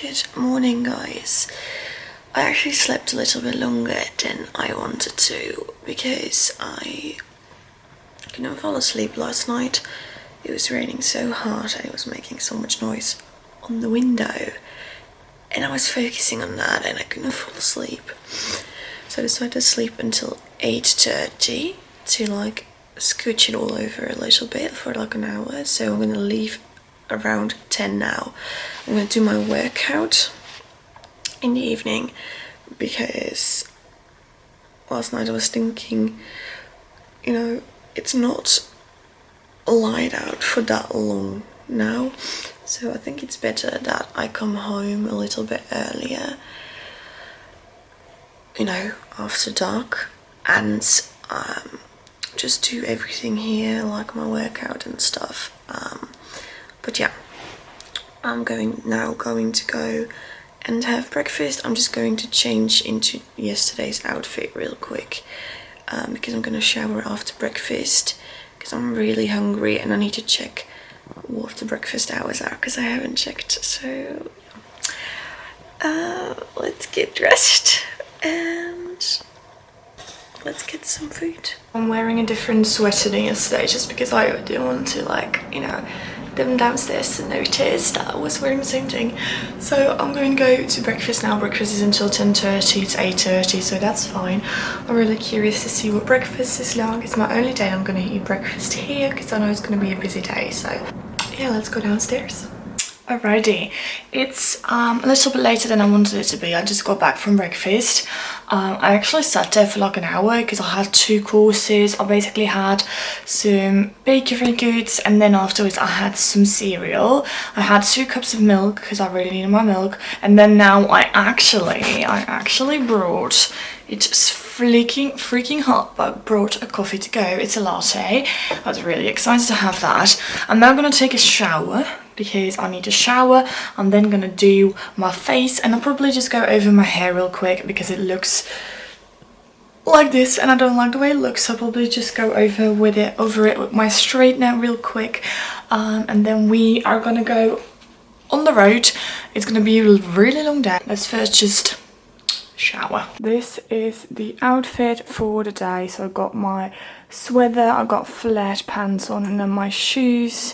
Good morning, guys. I actually slept a little bit longer than I wanted to because I couldn't fall asleep last night. It was raining so hard and it was making so much noise on the window, and I was focusing on that and I couldn't fall asleep. So I decided to sleep until 8:30 to like scooch it all over a little bit for like an hour. So I'm gonna leave around 10 now. I'm gonna do my workout in the evening because last night I was thinking, you know, it's not light out for that long now, so I think it's better that I come home a little bit earlier, you know, after dark, and just do everything here, like my workout and stuff. But yeah, I'm going to go and have breakfast. I'm just going to change into yesterday's outfit real quick because I'm going to shower after breakfast because I'm really hungry and I need to check what the breakfast hours are because I haven't checked. So let's get dressed and let's get some food. I'm wearing a different sweater than yesterday just because I didn't want to, like, you know, them downstairs to notice that I was wearing the same thing. So I'm going to go to breakfast now. Breakfast is until 10:30, it's 8:30, so that's fine. I'm really curious to see what breakfast is like. It's my only day I'm going to eat breakfast here because I know it's going to be a busy day. So yeah, let's go downstairs. Alrighty, it's a little bit later than I wanted it to be. I just got back from breakfast. I actually sat there for like an hour because I had 2 courses. I basically had some bakery goods and then afterwards I had some cereal. I had 2 cups of milk because I really needed my milk, and then now I actually brought, it's freaking hot, but I brought a coffee to go. It's a latte. I was really excited to have that. I'm now gonna take a shower because I need a shower. I'm then gonna do my face and I'll probably just go over my hair real quick because it looks like this and I don't like the way it looks, so I'll probably just go over it with my straightener real quick, and then we are gonna go on the road. It's gonna be a really long day. Let's first just shower. This is the outfit for the day. So I got my sweater, I got flat pants on, and then my shoes.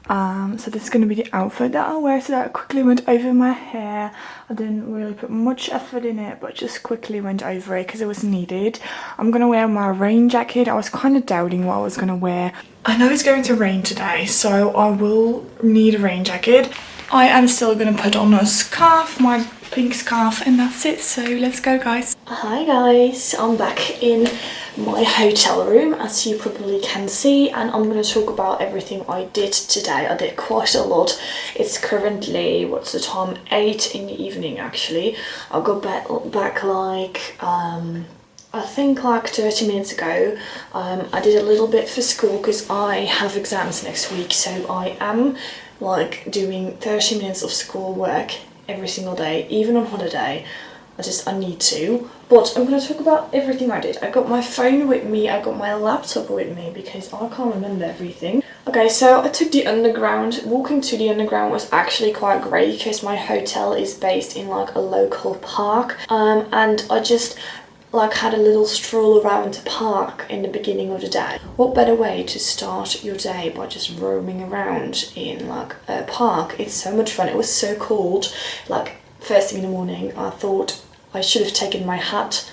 So this is going to be the outfit that I wear. So that I quickly went over my hair. I didn't really put much effort in it, but just quickly went over it because it was needed. I'm going to wear my rain jacket. I was kind of doubting what I was going to wear. I know it's going to rain today, so I will need a rain jacket. I am still going to put on a scarf, my pink scarf, and that's it. So let's go, guys. Hi guys, I'm back in my hotel room, as you probably can see, and I'm going to talk about everything I did today. I did quite a lot. It's currently, what's the time, 8 in the evening actually. I got back like I think like 30 minutes ago. I did a little bit for school because I have exams next week, so I am like doing 30 minutes of school work every single day, even on holiday. I need to. But I'm going to talk about everything I did. I got my phone with me, I got my laptop with me because I can't remember everything. Okay, so I took the underground. Walking to the underground was actually quite great because my hotel is based in like a local park, and I just like had a little stroll around the park in the beginning of the day. What better way to start your day by just roaming around in like a park? It's so much fun. It was so cold, like first thing in the morning. I thought I should have taken my hat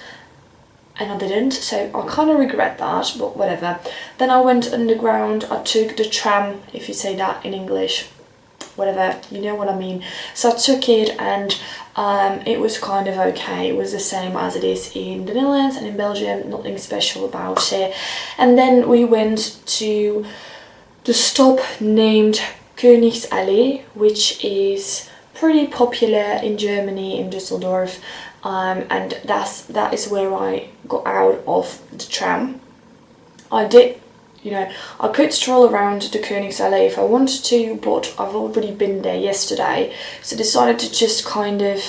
and I didn't, so I kind of regret that, but whatever. Then I went underground. I took the tram, if you say that in English, whatever, you know what I mean. So I took it and it was kind of okay. It was the same as it is in the Netherlands and in Belgium, nothing special about it. And then we went to the stop named Königsallee, which is pretty popular in Germany, in Düsseldorf, and that is where I got out of the tram. I did, you know, I could stroll around the Königsallee if I wanted to, but I've already been there yesterday, so I decided to just kind of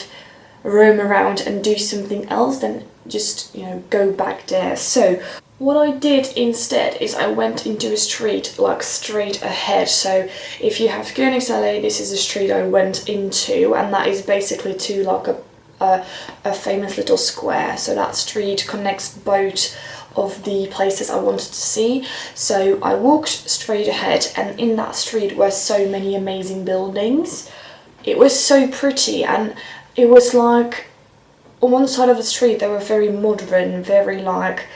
roam around and do something else than just, you know, go back there. So what I did instead is I went into a street like straight ahead. So if you have Königsallée, this is the street I went into, and that is basically to like a famous little square. So that street connects both of the places I wanted to see. So I walked straight ahead, and in that street were so many amazing buildings. It was so pretty, and it was like on one side of the street they were very modern, very like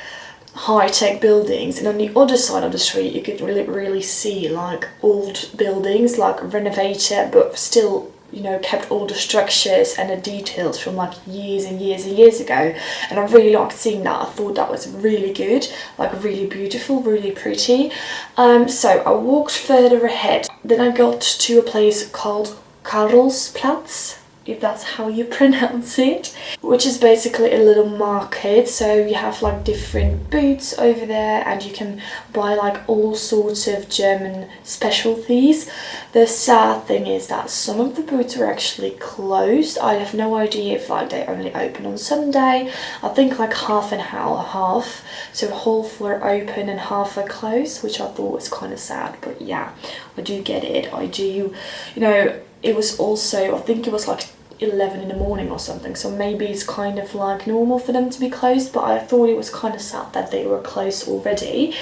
high-tech buildings, and on the other side of the street you could really see like old buildings, like renovated but still, you know, kept all the structures and the details from like years and years and years ago. And I really liked seeing that. I thought that was really good, like really beautiful, really pretty. So I walked further ahead, then I got to a place called Karlsplatz, if that's how you pronounce it, which is basically a little market. So you have like different booths over there, and you can buy like all sorts of German specialties. The sad thing is that some of the booths are actually closed. I have no idea if like they only open on Sunday. I think like half and half, so half were open and half were closed, which I thought was kind of sad. But yeah, I do get it. I do, you know, it was also, I think it was like 11 in the morning or something, so maybe it's kind of like normal for them to be closed, but I thought it was kind of sad that they were closed already.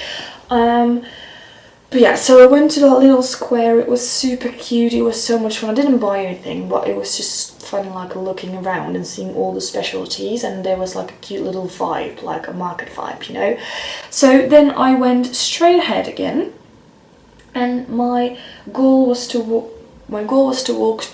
But yeah, so I went to that little square. It was super cute, it was so much fun. I didn't buy anything, but it was just fun like looking around and seeing all the specialties, and there was like a cute little vibe, like a market vibe, you know. So then I went straight ahead again, and my goal was to walk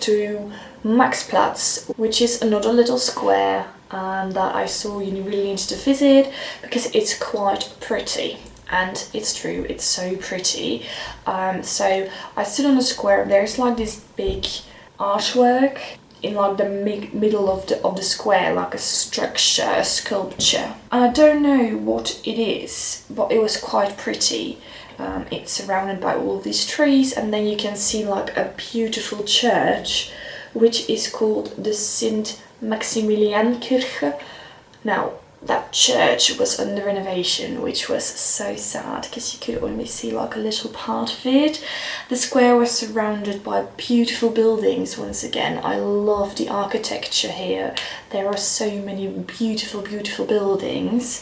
to Maxplatz, which is another little square that I saw you really needed to visit because it's quite pretty. And it's true, it's so pretty. So I stood on the square, and there's like this big artwork in like the middle of the square, like a structure, a sculpture. And I don't know what it is, but it was quite pretty. It's surrounded by all these trees, and then you can see like a beautiful church, which is called the St. Maximiliankirche. Now, that church was under renovation, which was so sad because you could only see like a little part of it. The square was surrounded by beautiful buildings. Once again, I love the architecture here. There are so many beautiful, beautiful buildings.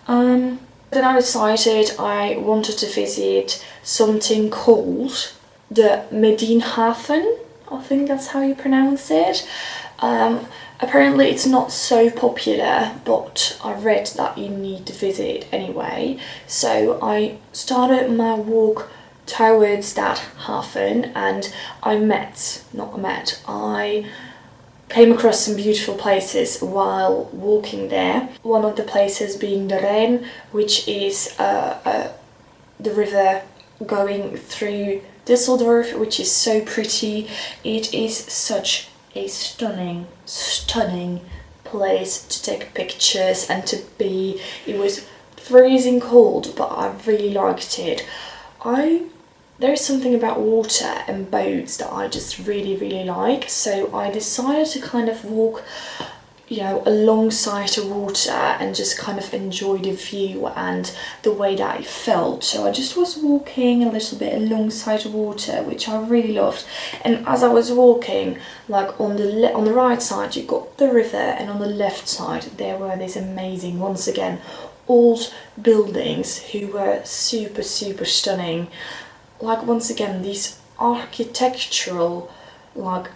Then I decided I wanted to visit something called the Medienhafen. I think that's how you pronounce it. Apparently it's not so popular, but I read that you need to visit it anyway. So I started my walk towards that hafen, and I came across some beautiful places while walking there. One of the places being the Rhein, which is the river going through Düsseldorf, which is so pretty. It is such a stunning place to take pictures and to be. It was freezing cold, but I really liked it. There's something about water and boats that I just really like, so I decided to kind of walk, you know, alongside the water and just kind of enjoy the view and the way that it felt. So I just was walking a little bit alongside the water, which I really loved. And as I was walking, like on the right side you got the river, and on the left side there were these amazing, once again, old buildings who were super stunning. Like, once again, these architectural, like,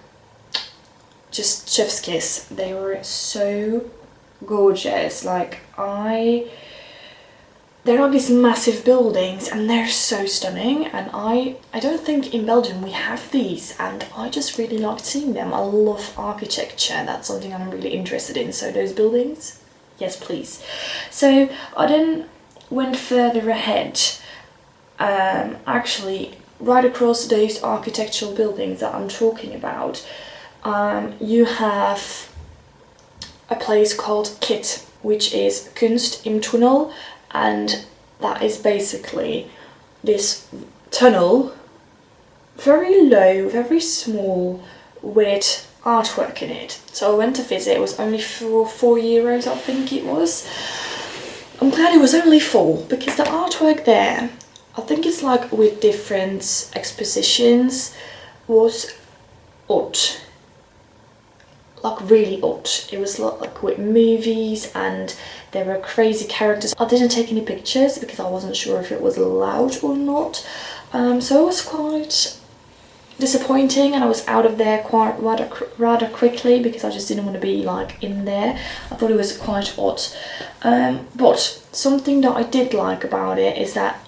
just chef's kiss. They were so gorgeous. Like, they're like these massive buildings, and they're so stunning, and I don't think in Belgium we have these, and I just really liked seeing them. I love architecture, that's something I'm really interested in, so those buildings, yes please. So I then went further ahead. Actually, right across those architectural buildings that I'm talking about, you have a place called KIT, which is Kunst im Tunnel, and that is basically this tunnel, very low, very small, with artwork in it. So I went to visit. It was only for €4, I think it was. I'm glad it was only 4 because the artwork there, I think it's like with different expositions, was odd. Like really odd. It was like with movies and there were crazy characters. I didn't take any pictures because I wasn't sure if it was allowed or not. So it was quite disappointing and I was out of there quite rather quickly because I just didn't want to be like in there. I thought it was quite odd. But something that I did like about it is that,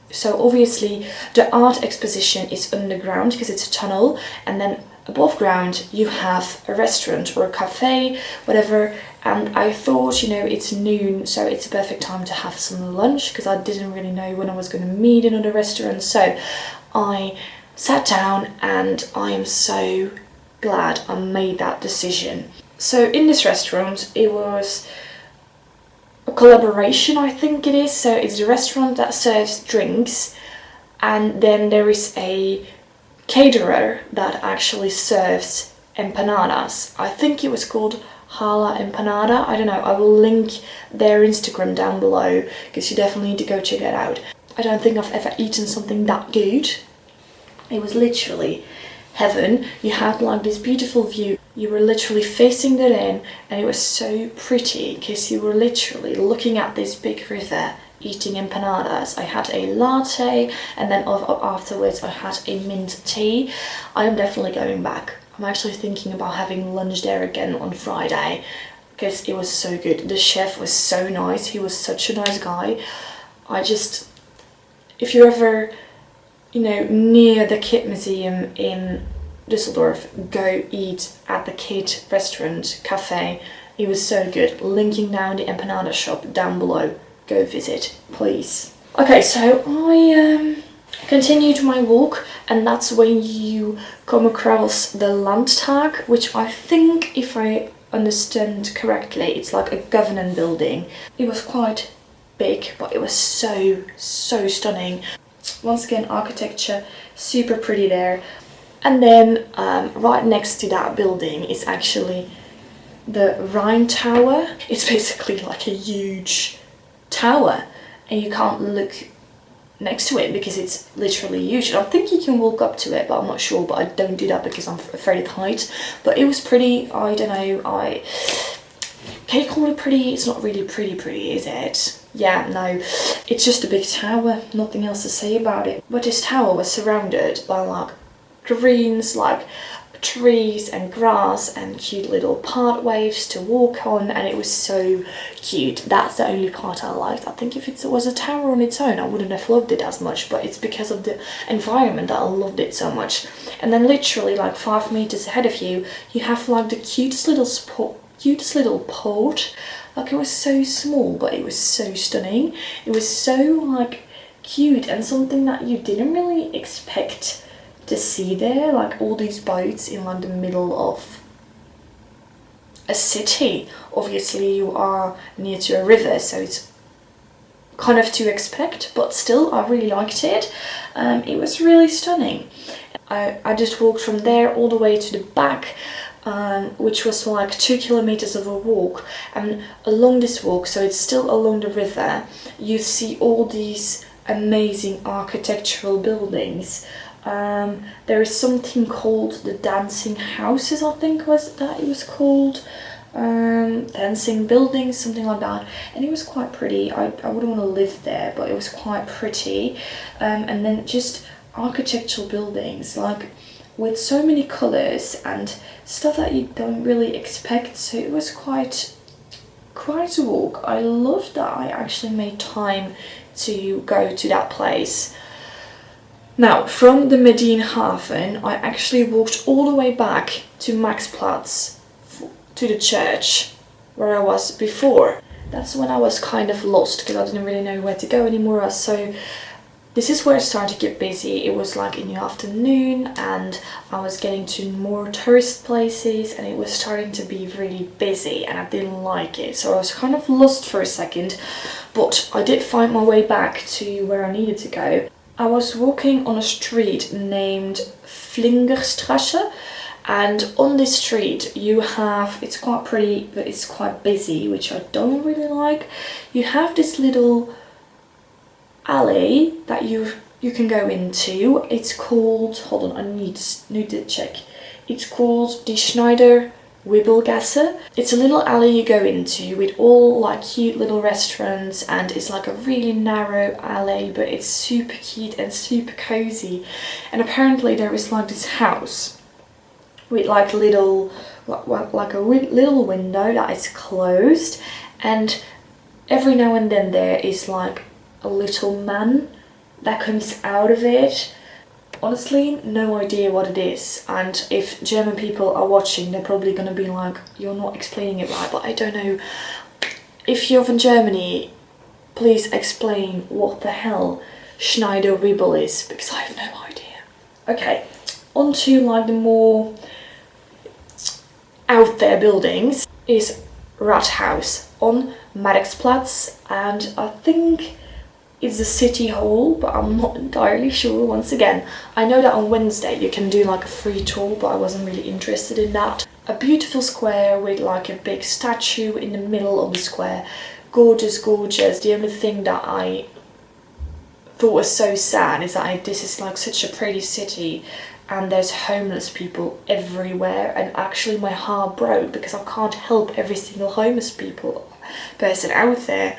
so obviously the art exposition is underground because it's a tunnel, and then above ground you have a restaurant or a cafe, whatever. And I thought, you know, it's noon, so it's a perfect time to have some lunch because I didn't really know when I was going to meet another restaurant. So I sat down and I am so glad I made that decision. So in this restaurant, it was a collaboration, I think it is. So it's a restaurant that serves drinks, and then there is a caterer that actually serves empanadas. I think it was called Hala Empanada. I don't know. I will link their Instagram down below because you definitely need to go check it out. I don't think I've ever eaten something that good. It was literally heaven. You had like this beautiful view. You were literally facing the rain and it was so pretty because you were literally looking at this big river eating empanadas. I had a latte and then afterwards I had a mint tea. I am definitely going back. I'm actually thinking about having lunch there again on Friday because it was so good. The chef was so nice. He was such a nice guy. If you're ever, you know, near the Kid Museum in Düsseldorf, go eat at the Kid restaurant cafe. It was so good. Linking down the empanada shop down below. Go visit, please. Okay, so I continued my walk, and that's when you come across the Landtag, which I think, if I understand correctly, it's like a government building. It was quite big, but it was so stunning. Once again, architecture, super pretty there. And then right next to that building is actually the Rhine Tower. It's basically like a huge tower and you can't look next to it because it's literally huge. I think you can walk up to it, but I'm not sure, but I don't do that because I'm afraid of height. But it was pretty. I don't know, can you call it pretty? It's not really pretty, is it? Yeah, no, it's just a big tower, nothing else to say about it. But this tower was surrounded by like greens, like trees and grass and cute little pathways to walk on, and it was so cute. That's the only part I liked. I think if it was a tower on its own I wouldn't have loved it as much, but it's because of the environment that I loved it so much. And then literally like 5 meters ahead of you, you have like the cutest little port. Like it was so small, but it was so stunning. It was so like cute and something that you didn't really expect to see there, like all these boats in like the middle of a city. Obviously you are near to a river, so it's kind of to expect, but still I really liked it. It was really stunning. I just walked from there all the way to the back, which was like 2 kilometers of a walk, and along this walk, so it's still along the river, you see all these amazing architectural buildings. There is something called the dancing houses, I think it was called, dancing buildings, something like that, and it was quite pretty. I wouldn't want to live there, but it was quite pretty. And then just architectural buildings, like with so many colours and stuff that you don't really expect, so it was quite a walk. I loved that I actually made time to go to that place. Now, from the Medienhafen, I actually walked all the way back to Maxplatz, to the church where I was before. That's when I was kind of lost because I didn't really know where to go anymore. So this is where it started to get busy. It was like in the afternoon and I was getting to more tourist places and it was starting to be really busy and I didn't like it. So I was kind of lost for a second, but I did find my way back to where I needed to go. I was walking on a street named Flingerstrasse, And on this street you have, it's quite pretty but it's quite busy, which I don't really like. You have this little alley that you can go into. It's called, hold on, I need to check. It's called the Schneider-Wibbelgasse. It's a little alley you go into with all like cute little restaurants, and it's like a really narrow alley, but it's super cute and super cozy. And apparently there is like this house with like little, like a little window that is closed, and every now and then there is like a little man that comes out of it. Honestly, no idea what it is, and if German people are watching, they're probably gonna be like, you're not explaining it right, but I don't know. If you're from Germany, please explain what the hell Schneider-Wibbel is, because I have no idea. Okay, on to like the more out there buildings is Rathaus on Marktplatz, and I think it's a city hall, but I'm not entirely sure. Once again, I know that on Wednesday you can do like a free tour, but I wasn't really interested in that. A beautiful square with like a big statue in the middle of the square. Gorgeous, gorgeous. The only thing that I thought was so sad is that this is like such a pretty city and there's homeless people everywhere, and actually my heart broke because I can't help every single homeless person out there.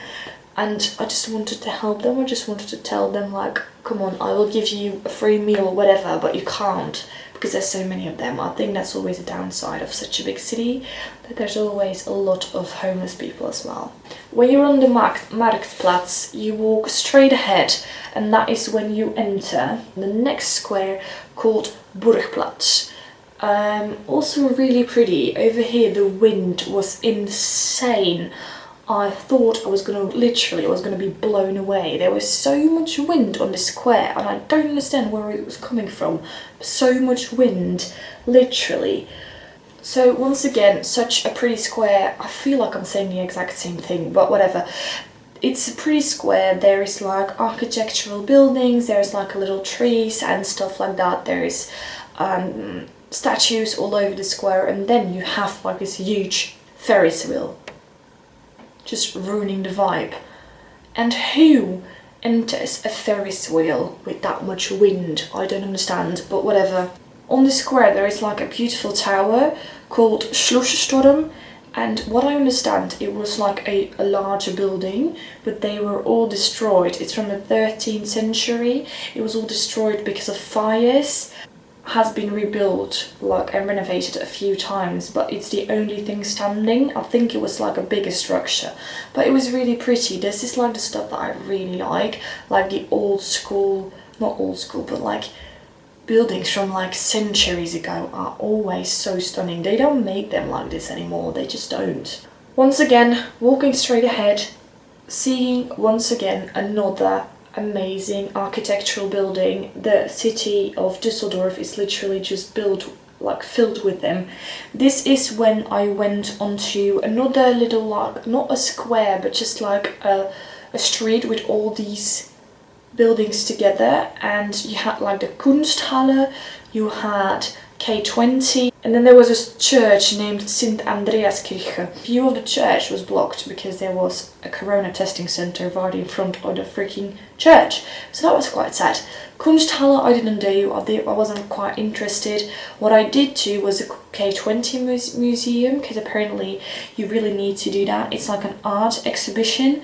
And I just wanted to help them. I just wanted to tell them like, come on, I will give you a free meal or whatever, but you can't because there's so many of them. I think that's always a downside of such a big city, that there's always a lot of homeless people as well. When you're on the Marktplatz, you walk straight ahead, and that is when you enter the next square called Burgplatz. Also really pretty. Over here the wind was insane. I thought I was gonna be blown away. There was so much wind on the square, and I don't understand where it was coming from. So much wind, literally. So once again, such a pretty square. I feel like I'm saying the exact same thing, but whatever. It's a pretty square. There is like architectural buildings, there's like a little trees and stuff like that. There is statues all over the square, and then you have like this huge Ferris wheel, just ruining the vibe. And who enters a Ferris wheel with that much wind? I don't understand, but whatever. On the square there is like a beautiful tower called Schlusssturm, and what I understand, it was like a larger building, but they were all destroyed. It's from the 13th century. It was all destroyed because of fires. Has been rebuilt like and renovated a few times, but it's the only thing standing. I think it was like a bigger structure, but it was really pretty. This is like the stuff that I really like the old school, not old school, but like buildings from like centuries ago are always so stunning. They don't make them like this anymore, they just don't. Once again, walking straight ahead, seeing once again another amazing architectural building. The city of Düsseldorf is literally just built, like filled with them. This is when I went onto another little, like not a square, but just like a street with all these buildings together, and you had like the Kunsthalle, you had K20, and then there was a church named St. Andreaskirche. View of the church was blocked because there was a corona testing center right in front of the freaking church, so that was quite sad. Kunsthalle I didn't do, I wasn't quite interested. What I did do was a K20 museum, because apparently you really need to do that. It's like an art exhibition.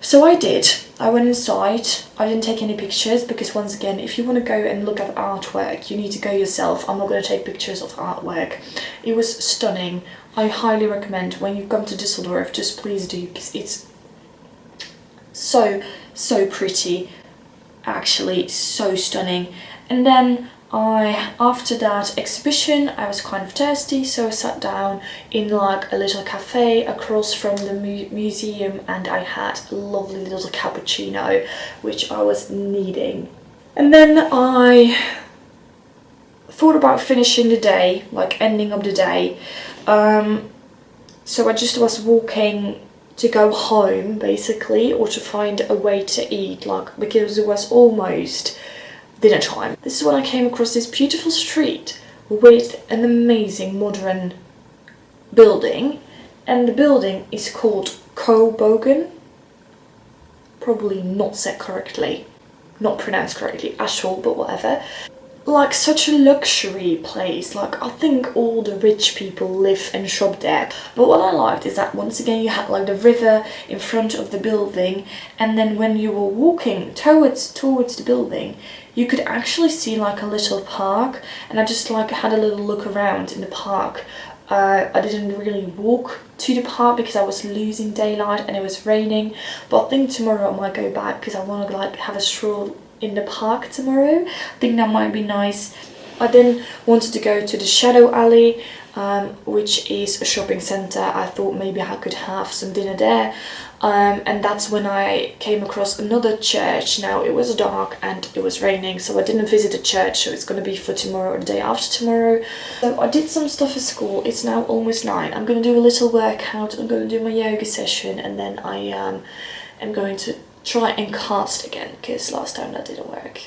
So I did. I went inside. I didn't take any pictures because once again, if you want to go and look at artwork, you need to go yourself. I'm not going to take pictures of artwork. It was stunning. I highly recommend when you come to Düsseldorf, just please do, because it's so pretty. Actually, so stunning. And then after that exhibition, I was kind of thirsty, so I sat down in like a little cafe across from the museum, and I had a lovely little cappuccino, which I was needing. And then I thought about finishing the day, like ending of the day. So I just was walking to go home, basically, or to find a way to eat, like, because it was almost dinner time. This is when I came across this beautiful street with an amazing modern building, and the building is called Kobogen. Probably not said correctly, not pronounced correctly at all, but whatever. Like such a luxury place, like I think all the rich people live and shop there. But what I liked is that once again you had like the river in front of the building, and then when you were walking towards the building you could actually see like a little park, and I just like had a little look around in the park. I didn't really walk to the park because I was losing daylight and it was raining, but I think tomorrow I might go back because I want to like have a stroll in the park tomorrow. I think that might be nice. I then wanted to go to the Shadow Alley, which is a shopping centre. I thought maybe I could have some dinner there, and that's when I came across another church. Now it was dark and it was raining, so I didn't visit the church, so it's going to be for tomorrow or the day after tomorrow. So I did some stuff at school. It's now almost 9. I'm going to do a little workout. I'm going to do my yoga session, and then I am going to try and cast again because last time that didn't work.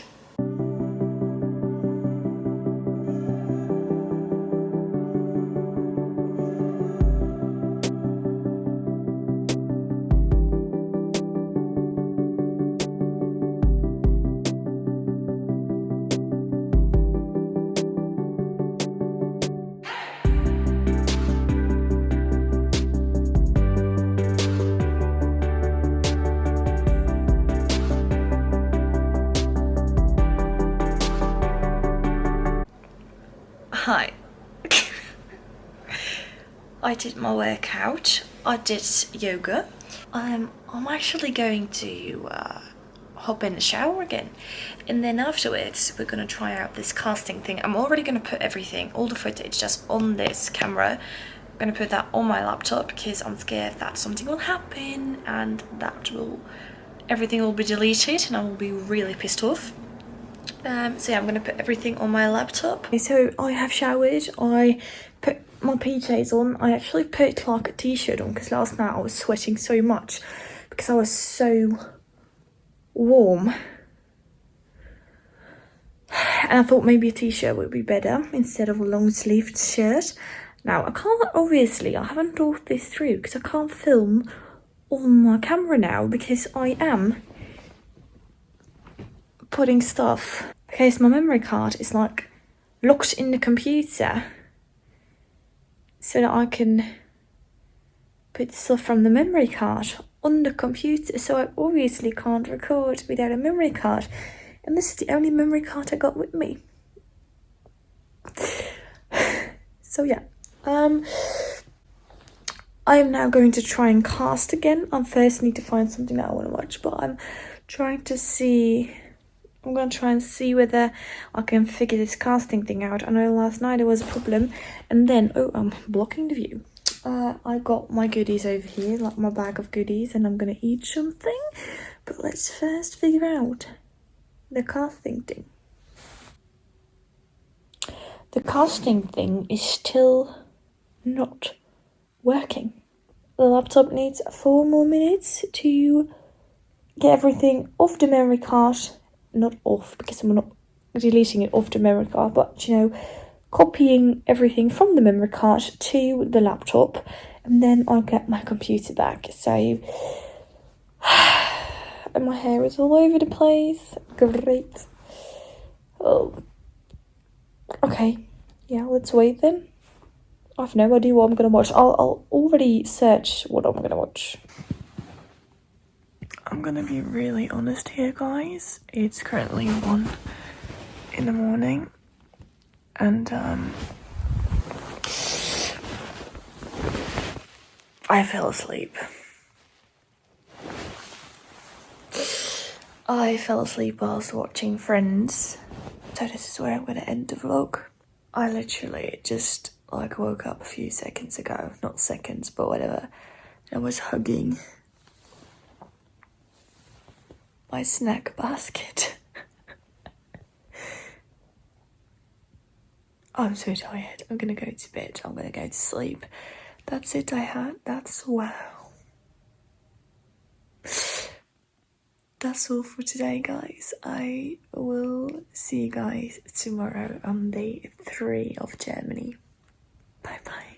Hi. I did my workout. I did yoga. I'm actually going to hop in the shower again, and then afterwards we're gonna try out this casting thing. I'm already gonna put everything, all the footage, just on this camera. I'm gonna put that on my laptop because I'm scared that something will happen and everything will be deleted and I will be really pissed off. So yeah, I'm gonna put everything on my laptop. Okay, so I have showered. I put my PJs on. I actually put like a t-shirt on because last night I was sweating so much because I was so warm, and I thought maybe a t-shirt would be better instead of a long-sleeved shirt. Now I haven't thought this through because I can't film on my camera now because I am putting stuff, because my memory card is like locked in the computer so that I can put stuff from the memory card on the computer, so I obviously can't record without a memory card, and this is the only memory card I got with me. So yeah, I am now going to try and cast again. I first need to find something that I want to watch, but I'm going to try and see whether I can figure this casting thing out. I know last night it was a problem, and then, oh, I'm blocking the view. I got my goodies over here, like my bag of goodies, and I'm gonna eat something. But let's first figure out the casting thing. The casting thing is still not working. The laptop needs 4 more minutes to get everything off the memory card. Not off, because I'm not deleting it off the memory card, but you know, copying everything from the memory card to the laptop, and then I'll get my computer back. So and my hair is all over the place. Great. Oh, okay, yeah, let's wait then. I've no idea what I'm gonna watch. I'll already search what I'm gonna watch. I'm gonna be really honest here, guys. It's currently 1 in the morning, and I fell asleep. I fell asleep whilst watching Friends, so this is where I'm gonna end the vlog. I literally just like woke up a few seconds ago, not seconds, but whatever. I was hugging my snack basket. I'm so tired. I'm gonna go to bed. I'm gonna go to sleep. That's it. That's wow. that's all for today, guys. I will see you guys tomorrow on day 3 of Germany. Bye bye.